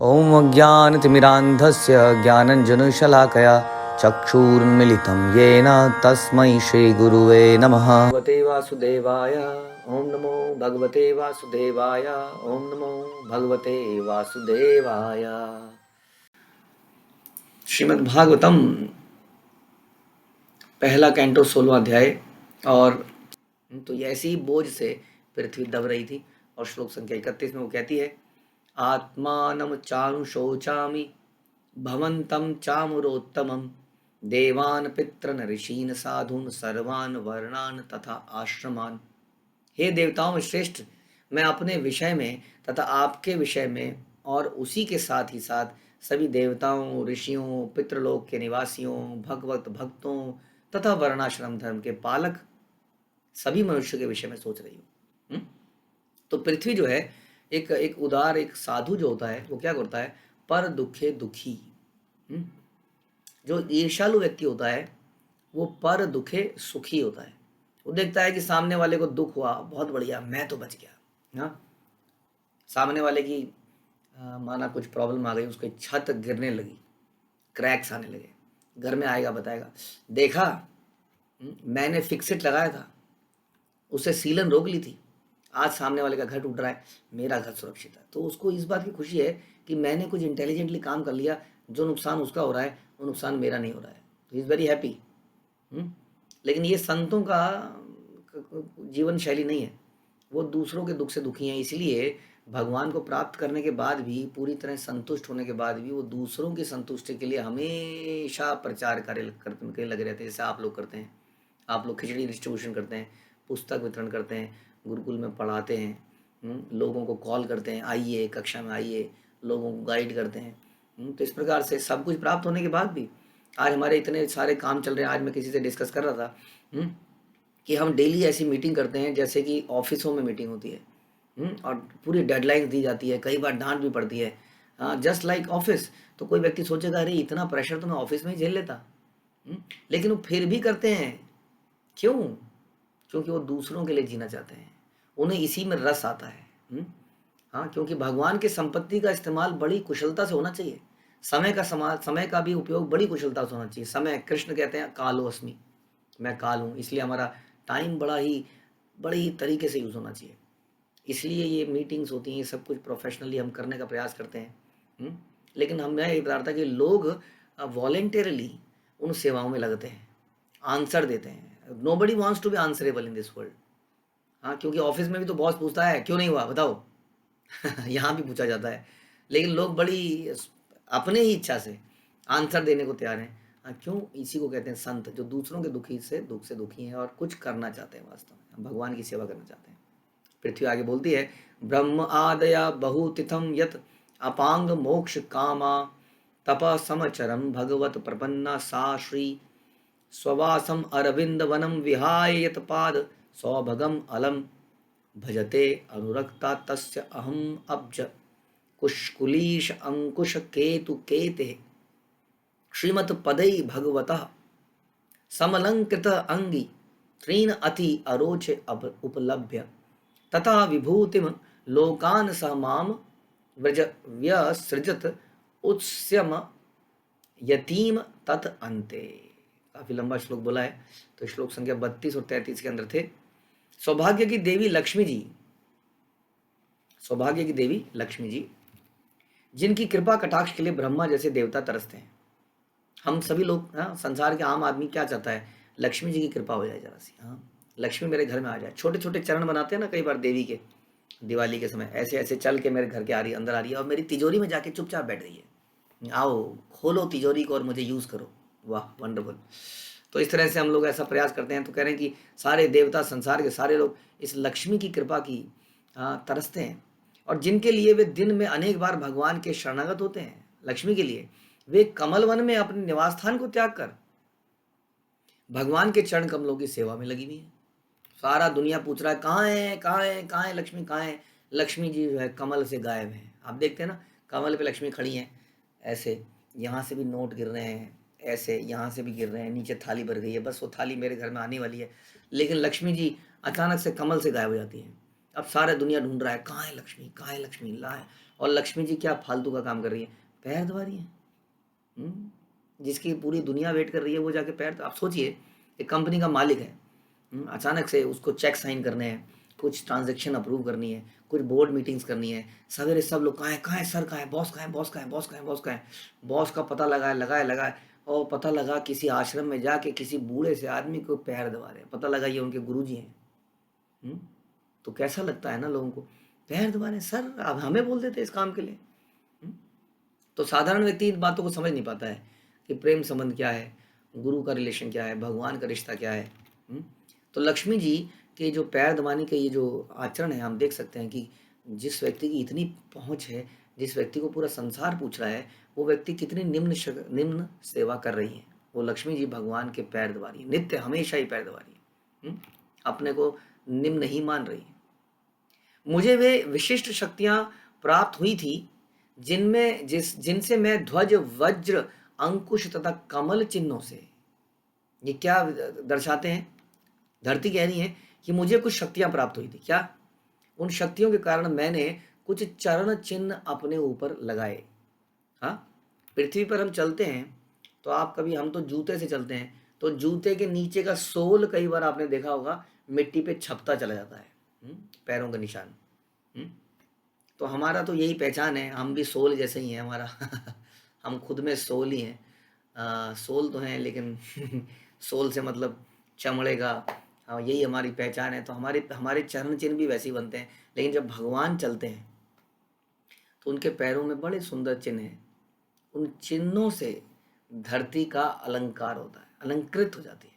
ॐ अज्ञानतिमिरान्धस्य ज्ञानञ्जनशलाकया चक्षुरुन्मिलितं येन तस्मै श्रीगुरुवे नमः। भगवते वासुदेवाय ॐ नमो भगवते वासुदेवाय ॐ नमो भगवते वासुदेवाय। श्रीमद् भागवतम पहला कैंटो 16वां अध्याय। और तो ये ऐसी ही बोझ से पृथ्वी दब रही थी। और श्लोक संख्या 31 में वो कहती है, आत्मानं चानुशोचामि भवन्तं चामुरोत्तमं देवान् पितॄन् ऋषीन् साधून् सर्वान् वर्णान् तथा आश्रमान्। हे देवताओं में श्रेष्ठ, मैं अपने विषय में तथा आपके विषय में और उसी के साथ ही साथ सभी देवताओं, ऋषियों, पितृलोक के निवासियों, भगवत भक्तों तथा वर्णाश्रम धर्म के पालक सभी मनुष्यों के विषय में सोच रही हूँ। तो पृथ्वी जो है एक एक उदार एक साधु जो होता है वो क्या करता है, पर दुखे दुखी। जो ईर्ष्यालु व्यक्ति होता है वो पर दुखे सुखी होता है। वो देखता है कि सामने वाले को दुख हुआ, बहुत बढ़िया, मैं तो बच गया। हाँ, सामने वाले की माना कुछ प्रॉब्लम आ गई, उसकी छत गिरने लगी, क्रैक्स आने लगे, घर में आएगा बताएगा, देखा मैंने फिक्सिट लगाया था, उसे सीलन रोक ली थी, आज सामने वाले का घर टूट रहा है, मेरा घर सुरक्षित है। तो उसको इस बात की खुशी है कि मैंने कुछ इंटेलिजेंटली काम कर लिया, जो नुकसान उसका हो रहा है वो नुकसान मेरा नहीं हो रहा है। तो इज़ वेरी हैप्पी। लेकिन ये संतों का जीवन शैली नहीं है, वो दूसरों के दुख से दुखी हैं। इसलिए भगवान को प्राप्त करने के बाद भी, पूरी तरह संतुष्ट होने के बाद भी, वो दूसरों की संतुष्टि के लिए हमेशा प्रचार कार्य करने लगे रहते हैं। जैसे आप लोग करते हैं, आप लोग खिचड़ी डिस्ट्रीब्यूशन करते हैं, पुस्तक वितरण करते हैं, गुरुकुल में पढ़ाते हैं, लोगों को कॉल करते हैं, आइए कक्षा में आइए, लोगों को गाइड करते हैं। तो इस प्रकार से सब कुछ प्राप्त होने के बाद भी आज हमारे इतने सारे काम चल रहे हैं। आज मैं किसी से डिस्कस कर रहा था कि हम डेली ऐसी मीटिंग करते हैं जैसे कि ऑफिसों में मीटिंग होती है, और पूरी डेडलाइंस दी जाती है, कई बार डांट भी पड़ती है, जस्ट लाइक ऑफिस। तो कोई व्यक्ति सोचेगा, अरे इतना प्रेशर तो मैं ऑफिस में ही झेल लेता, लेकिन वो फिर भी करते हैं। क्यों? क्योंकि वो दूसरों के लिए जीना चाहते हैं, उन्हें इसी में रस आता है। हाँ, क्योंकि भगवान की संपत्ति का इस्तेमाल बड़ी कुशलता से होना चाहिए। समय का भी उपयोग बड़ी कुशलता से होना चाहिए। समय, कृष्ण कहते हैं कालो अस्मि, मैं काल हूँ, इसलिए हमारा टाइम बड़ी तरीके से यूज़ होना चाहिए। इसलिए ये मीटिंग्स होती हैं, ये सब कुछ प्रोफेशनली हम करने का प्रयास करते हैं। लेकिन हम मैं ये बता रहा था कि लोग वॉलेंटरली उन सेवाओं में लगते हैं, आंसर देते हैं। Nobody wants to be answerable in this world. हाँ, क्योंकि ऑफिस में भी तो बॉस पूछता है क्यों नहीं हुआ बताओ। यहाँ भी पूछा जाता है, लेकिन लोग बड़ी अपने ही इच्छा से आंसर देने को तैयार हैं। हाँ, क्यों? इसी को कहते हैं संत, जो दूसरों के दुख से दुखी हैं और कुछ करना चाहते हैं, वास्तव में हम भगवान की सेवा करना चाहते हैं। पृथ्वी आगे बोलती है, ब्रह्म आदया बहुतिथम यत अपांग मोक्ष कामा तप समचरम भगवत प्रपन्ना सा श्री स्ववासम अरविंद वनम विहाय यत पाद सौभगम अलम भजते अनुरक्ता तस्य अहम अब्ज कुशकुलीश अंकुश केतु केते श्रीमत पदई भगवतः समलंकृत अंगी त्रीन अति अरोचे उपलभ्य तथा विभूतिम लोकान स माम व्रज व्यसृजत उत्स्यम यतीम तत् अंते। काफी लंबा श्लोक बोला है, तो श्लोक संख्या 32 और 33 के अंदर थे। सौभाग्य की देवी लक्ष्मी जी, सौभाग्य की देवी लक्ष्मी जी, जिनकी कृपा कटाक्ष के लिए ब्रह्मा जैसे देवता तरसते हैं। हम सभी लोग, हाँ, संसार के आम आदमी क्या चाहता है, लक्ष्मी जी की कृपा हो जाए जरा सी। हाँ, लक्ष्मी मेरे घर में आ जाए। छोटे छोटे चरण बनाते हैं ना कई बार देवी के, दिवाली के समय ऐसे ऐसे चल के मेरे घर के अंदर आ रही है और मेरी तिजोरी में जाके चुपचाप बैठ रही है। आओ खोलो तिजोरी को और मुझे यूज़ करो, वाह वंडरफुल। तो इस तरह से हम लोग ऐसा प्रयास करते हैं। तो कह रहे हैं कि सारे देवता, संसार के सारे लोग इस लक्ष्मी की कृपा की तरसते हैं, और जिनके लिए वे दिन में अनेक बार भगवान के शरणागत होते हैं, लक्ष्मी के लिए वे कमल वन में अपने निवास स्थान को त्याग कर भगवान के चरण कमलों की सेवा में लगी हुई है। सारा दुनिया पूछ रहा है कहाँ है, कहाँ है, कहाँ है लक्ष्मी, कहाँ है लक्ष्मी जी? जो है कमल से गायब है। आप देखते हैं ना, कमल पे लक्ष्मी खड़ी हैं, ऐसे यहाँ से भी नोट गिर रहे हैं, ऐसे यहाँ से भी गिर रहे हैं, नीचे थाली भर गई है, बस वो थाली मेरे घर में आने वाली है, लेकिन लक्ष्मी जी अचानक से कमल से गायब हो जाती हैं। अब सारा दुनिया ढूंढ रहा है कहाँ है लक्ष्मी, कहाँ है लक्ष्मी, ला है और लक्ष्मी जी क्या फालतू का काम कर रही है, पैर दबा रही है। जिसकी पूरी दुनिया वेट कर रही है वो जाके पैर, आप सोचिए एक कंपनी का मालिक है, अचानक से उसको चेक साइन करने हैं, कुछ ट्रांजैक्शन अप्रूव करनी है, कुछ बोर्ड मीटिंग्स करनी है, सवेरे सब लोग कहाँ है सर, कहाँ है बॉस, कहाँ है बॉस, कहाँ है बॉस, कहाँ है बॉस, कहाँ है बॉस का पता लगाए और पता लगा किसी आश्रम में जाके किसी बूढ़े से आदमी को पैर दबा रहे हैं, पता लगा ये उनके गुरुजी हैं। तो कैसा लगता है ना लोगों को, पैर दबा रहे हैं सर, अब हमें बोल देते इस काम के लिए। तो साधारण व्यक्ति इन बातों को समझ नहीं पाता है कि प्रेम संबंध क्या है, गुरु का रिलेशन क्या है, भगवान का रिश्ता क्या है। तो लक्ष्मी जी के जो पैर दबाने के ये जो आचरण है, हम देख सकते हैं कि जिस व्यक्ति की इतनी पहुंच है, जिस व्यक्ति को पूरा संसार पूछ रहा है, वो व्यक्ति कितनी निम्न सेवा कर रही है। वो लक्ष्मी जी भगवान के पैर दबा रही है, नित्य हमेशा ही पैर दबा रही है, अपने को निम्न ही मान रही है। मुझे वे विशिष्ट शक्तियां प्राप्त हुई थी जिनसे मैं ध्वज, वज्र, अंकुश तथा कमल चिन्हों से, ये क्या दर्शाते हैं, धरती कह रही है कि मुझे कुछ शक्तियां प्राप्त हुई थी। क्या? उन शक्तियों के कारण मैंने कुछ चरण चिन्ह अपने ऊपर लगाए। हाँ, पृथ्वी पर हम चलते हैं तो आप कभी, हम तो जूते से चलते हैं तो जूते के नीचे का सोल कई बार आपने देखा होगा मिट्टी पे छपता चला जाता है, पैरों का निशान। तो हमारा तो यही पहचान है, हम भी सोल जैसे ही हैं हमारा हम खुद में सोल ही हैं, सोल तो हैं लेकिन सोल से मतलब चमड़े का, हाँ यही हमारी पहचान है। तो हमारे हमारे चरण चिन्ह भी वैसे ही बनते हैं, लेकिन जब भगवान चलते हैं तो उनके पैरों में बड़े सुंदर चिन्ह हैं। उन चिन्हों से धरती का अलंकार होता है, अलंकृत हो जाती है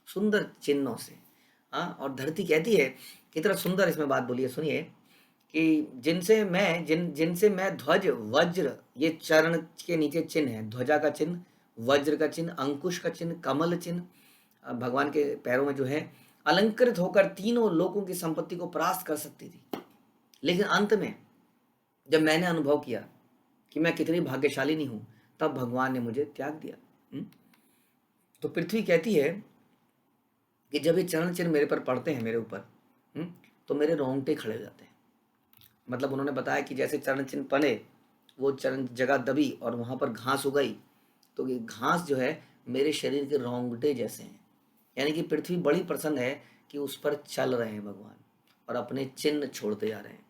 सुंदर चिन्हों से। हाँ, और धरती कहती है, कितना सुंदर इसमें बात बोली है, सुनिए कि जिनसे मैं ध्वज, वज्र, ये चरण के नीचे चिन्ह है, ध्वजा का चिन्ह, वज्र का चिन्ह, अंकुश का चिन्ह, कमल चिन्ह भगवान के पैरों में जो है, अलंकृत होकर तीनों लोकों की संपत्ति को परास्त कर सकती थी। लेकिन अंत में जब मैंने अनुभव किया कि मैं कितनी भाग्यशाली नहीं हूं, तब भगवान ने मुझे त्याग दिया। तो पृथ्वी कहती है कि जब ये चरण चिन्ह मेरे पर पड़ते हैं, मेरे ऊपर, तो मेरे रोंगटे खड़े हो जाते हैं। मतलब उन्होंने बताया कि जैसे चरण चिन्ह पड़े, वो चरण जगह दबी और वहां पर घास उगाई, तो ये घास जो है मेरे शरीर के रोंगटे जैसे हैं। यानी कि पृथ्वी बड़ी प्रसन्न है कि उस पर चल रहे हैं भगवान और अपने चिन्ह छोड़ते जा रहे हैं।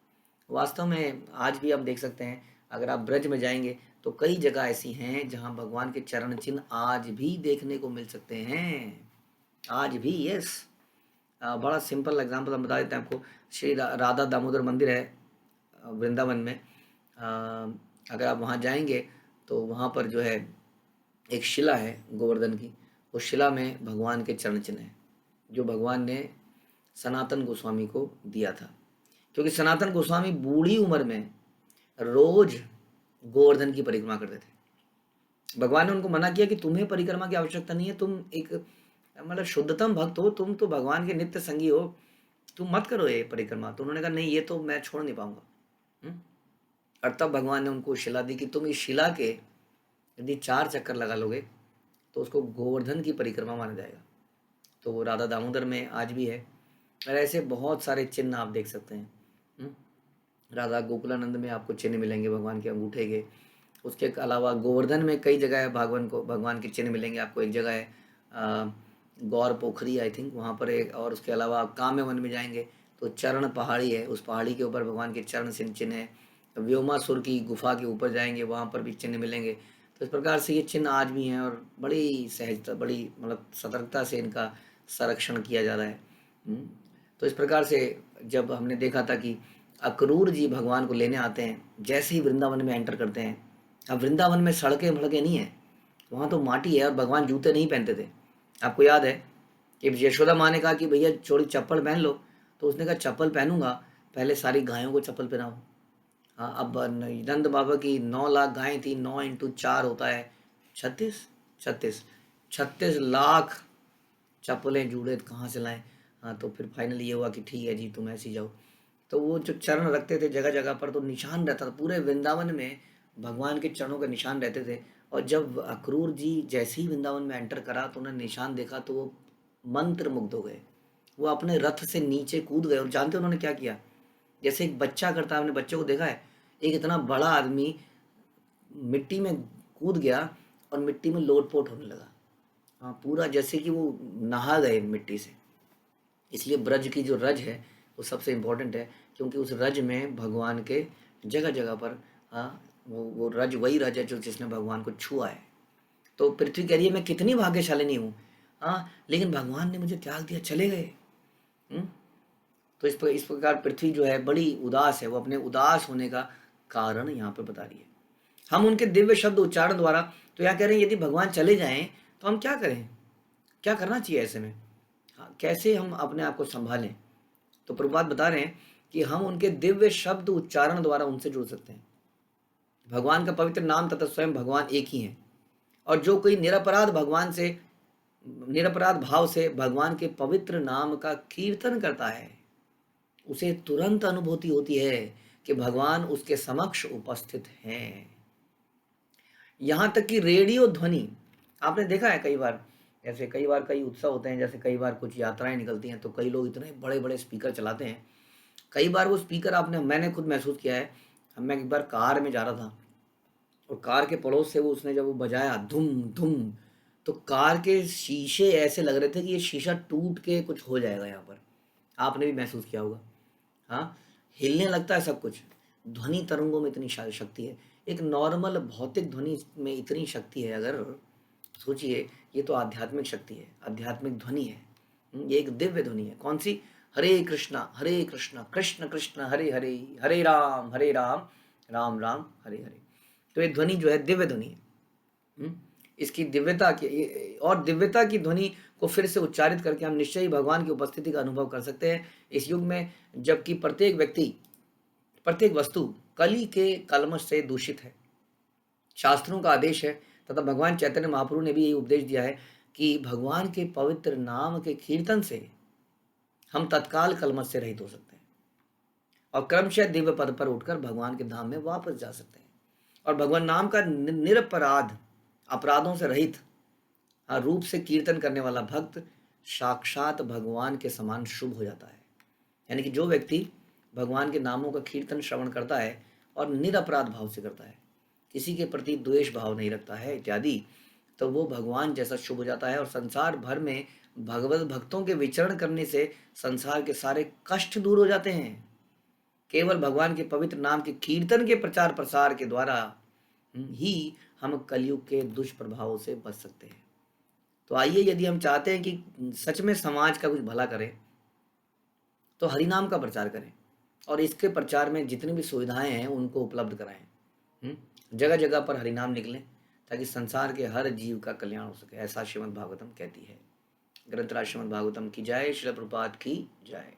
वास्तव में आज भी आप देख सकते हैं, अगर आप ब्रज में जाएंगे तो कई जगह ऐसी हैं जहां भगवान के चरण चिन्ह आज भी देखने को मिल सकते हैं, आज भी। यस, बड़ा सिंपल एग्जांपल हम बता देते हैं आपको। श्री राधा दामोदर मंदिर है वृंदावन में, अगर आप वहाँ जाएंगे तो वहाँ पर जो है एक शिला है गोवर्धन की, उस शिला में भगवान के चरण चिन्ह हैं जो भगवान ने सनातन गोस्वामी को दिया था। क्योंकि सनातन गोस्वामी बूढ़ी उम्र में रोज गोवर्धन की परिक्रमा करते थे। भगवान ने उनको मना किया कि तुम्हें परिक्रमा की आवश्यकता नहीं है, तुम एक मतलब शुद्धतम भक्त हो, तुम तो भगवान के नित्य संगी हो, तुम मत करो ये परिक्रमा। तो उन्होंने कहा नहीं, ये तो मैं छोड़ नहीं पाऊंगा। और तब भगवान ने उनको शिला दी कि तुम इस शिला के यदि 4 चक्कर लगा लोगे तो उसको गोवर्धन की परिक्रमा माना जाएगा। तो वो राधा दामोदर में आज भी है, और ऐसे बहुत सारे चिन्ह आप देख सकते हैं। राधा गोकुलानंद में आपको चिन्ह मिलेंगे भगवान के अंगूठे के। उसके अलावा गोवर्धन में कई जगह है भगवान के चिन्ह मिलेंगे आपको। एक जगह है गौर पोखरी, आई थिंक, वहाँ पर एक। और उसके अलावा आप काम्य वन में जाएंगे तो चरण पहाड़ी है, उस पहाड़ी के ऊपर भगवान के चरण चिन्ह है। व्योमासुर की गुफा के ऊपर जाएंगे, वहाँ पर भी चिन्ह मिलेंगे। तो इस प्रकार से ये चिन्ह आज भी हैं और बड़ी सहजता, बड़ी मतलब सतर्कता से इनका संरक्षण किया जा रहा है। तो इस प्रकार से जब हमने देखा था कि अक्रूर जी भगवान को लेने आते हैं, जैसे ही वृंदावन में एंटर करते हैं, अब वृंदावन में सड़कें भड़कें नहीं है, वहाँ तो माटी है और भगवान जूते नहीं पहनते थे। आपको याद है कि यशोदा माँ ने कहा कि भैया छोड़ी चप्पल पहन लो, तो उसने कहा चप्पल पहनूंगा, पहले सारी गायों को चप्पल पहनाओ। हाँ, अब नंद बाबा की 9 लाख गायें थी, 9 इंटू 4 होता है 36, 36 लाख चप्पलें जूड़े कहाँ से लाएं। हाँ, तो फिर फाइनली ये हुआ कि ठीक है जी, तुम ऐसे ही जाओ। तो वो जो चरण रखते थे जगह जगह पर, तो निशान रहता था पूरे वृंदावन में, भगवान के चरणों के निशान रहते थे। और जब अक्रूर जी जैसे ही वृंदावन में एंटर करा तो उन्होंने निशान देखा तो वो मंत्र मुग्ध हो गए। वो अपने रथ से नीचे कूद गए और जानते उन्होंने क्या किया? जैसे एक बच्चा करता है, आपने बच्चे को देखा है, एक इतना बड़ा आदमी मिट्टी में कूद गया और मिट्टी में लोटपोट होने लगा। हाँ, पूरा जैसे कि वो नहा गए मिट्टी से। इसलिए ब्रज की जो रज है वो सबसे इम्पोर्टेंट है, क्योंकि उस रज में भगवान के जगह जगह पर, हाँ, वो रज वही रज है जो जिसने भगवान को छुआ है। तो पृथ्वी कह रही है मैं कितनी भाग्यशालिनी हूँ, हाँ, लेकिन भगवान ने मुझे त्याग दिया, चले गए। हम्म? तो इस प्रकार पृथ्वी जो है बड़ी उदास है, वो अपने उदास होने का कारण यहाँ पे बता रही है। हम उनके दिव्य शब्द उच्चारण द्वारा, तो यहाँ कह रहे हैं यदि भगवान चले जाएं तो हम क्या करें, क्या करना चाहिए ऐसे में, हाँ, कैसे हम अपने आप को संभालें। तो प्रभुपाद बता रहे हैं कि हम उनके दिव्य शब्द उच्चारण द्वारा उनसे जुड़ सकते हैं। भगवान का पवित्र नाम तथा स्वयं भगवान एक ही है, और जो कोई निरपराध भाव से भगवान के पवित्र नाम का कीर्तन करता है, उसे तुरंत अनुभूति होती है कि भगवान उसके समक्ष उपस्थित हैं। यहाँ तक कि रेडियो ध्वनि, आपने देखा है कई बार, जैसे कई बार कई उत्सव होते हैं, जैसे कई बार कुछ यात्राएं निकलती हैं, तो कई लोग इतने बड़े बड़े स्पीकर चलाते हैं। कई बार वो स्पीकर मैंने खुद महसूस किया है। मैं एक बार कार में जा रहा था और कार के पड़ोस से उसने जब वो बजाया धुम धुम, तो कार के शीशे ऐसे लग रहे थे कि ये शीशा टूट के कुछ हो जाएगा यहाँ पर। आपने भी महसूस किया होगा। हाँ, हिलने लगता है सब कुछ। ध्वनि तरंगों में इतनी शक्ति है, एक नॉर्मल भौतिक ध्वनि में इतनी शक्ति है। अगर सोचिए, ये तो आध्यात्मिक शक्ति है, आध्यात्मिक ध्वनि है। ये एक दिव्य ध्वनि है। कौन सी? हरे कृष्णा कृष्ण कृष्ण हरे हरे, हरे राम राम राम हरे हरे। तो ये ध्वनि जो है दिव्य ध्वनि है। इसकी दिव्यता की, और दिव्यता की ध्वनि को फिर से उच्चारित करके हम निश्चय ही भगवान की उपस्थिति का अनुभव कर सकते हैं इस युग में, जबकि प्रत्येक व्यक्ति, प्रत्येक वस्तु कली के कलमश से दूषित है। शास्त्रों का आदेश है तथा भगवान चैतन्य महाप्रभु ने भी यही उपदेश दिया है कि भगवान के पवित्र नाम के कीर्तन से हम तत्काल कलमश से रहित हो सकते हैं और क्रमशः दिव्य पद पर उठकर भगवान के धाम में वापस जा सकते हैं। और भगवान नाम का निरपराध, अपराधों से रहित रूप से कीर्तन करने वाला भक्त साक्षात भगवान के समान शुभ हो जाता है। यानी कि जो व्यक्ति भगवान के नामों का कीर्तन श्रवण करता है और निरपराध भाव से करता है, किसी के प्रति द्वेष भाव नहीं रखता है इत्यादि, तो वो भगवान जैसा शुभ हो जाता है। और संसार भर में भगवत भक्तों के विचरण करने से संसार के सारे कष्ट दूर हो जाते हैं। केवल भगवान के पवित्र नाम के कीर्तन के प्रचार प्रसार के द्वारा ही हम कलयुग के दुष्प्रभावों से बच सकते हैं। तो आइए, यदि हम चाहते हैं कि सच में समाज का कुछ भला करें, तो हरिनाम का प्रचार करें और इसके प्रचार में जितनी भी सुविधाएं हैं उनको उपलब्ध कराएं। जगह जगह पर हरिनाम निकलें ताकि संसार के हर जीव का कल्याण हो सके। ऐसा श्रीमद् भागवतम कहती है। ग्रंथराज श्रीमद् भागवतम की जय। श्रील प्रभुपाद की जय।